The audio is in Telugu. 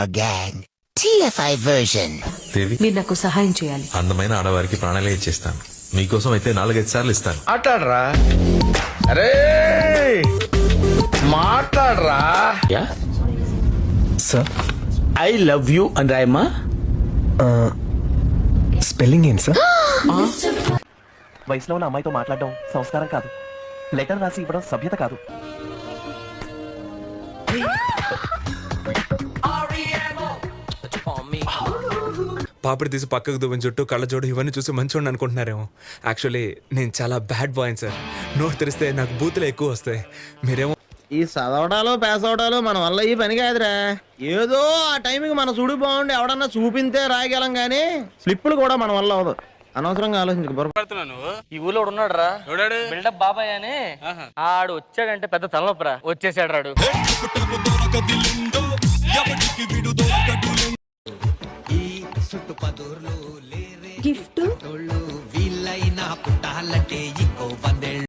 Again. TFI version. దేవి, మీరు నాకు సహాయం చేయాలి. అందమైన ఆడవారికి ప్రాణాలే ఇచ్చేస్తాను. మీకోసం అయితే 4-5 సార్లు ఇస్తాను. మాట్లాడరా అరే మాట్లాడరా. సార్ ఐ లవ్ యూ అని రాయమ్మా. స్పెల్లింగ్ ఏంటి సార్? వయసులో ఉన్న అమ్మాయితో మాట్లాడడం సంస్కారం కాదు. లెటర్ రాసి ఇవ్వడం సభ్యత కాదు. పాపిడి తీసి పక్కకు దువ్వని చుట్టూ కళ్ళజోడు ఇవన్నీ చూసి మంచోడిని అనుకుంటున్నారేమో. యాక్చువల్లీ నేను చాలా బ్యాడ్ బాయ్ సార్. నోట్ తెరిస్తే నాకు బూతులు ఎక్కువ వస్తాయి. మీరేమో ఈ చదవడాలు పేస్ అవడాలు మన వల్ల ఈ పని కాదురా. ఏదో ఆ టైంకి మన చూడు బాగుండి ఎవడన్నా చూపింతే రాయగలం గానీ స్లిప్పులు కూడా మన వల్ల అవదు. అనవసరంగా ఆలోచించు. ఈ ఊళ్ళో ఉన్నాడు రా, బిల్డప్ బాబాయ్ అని. ఆడు వచ్చాడంటే పెద్ద తలనొప్పరా. వచ్చేసాడు రాడు. గిఫ్ట్ వీళ్ళైనా పుట్టాలంటే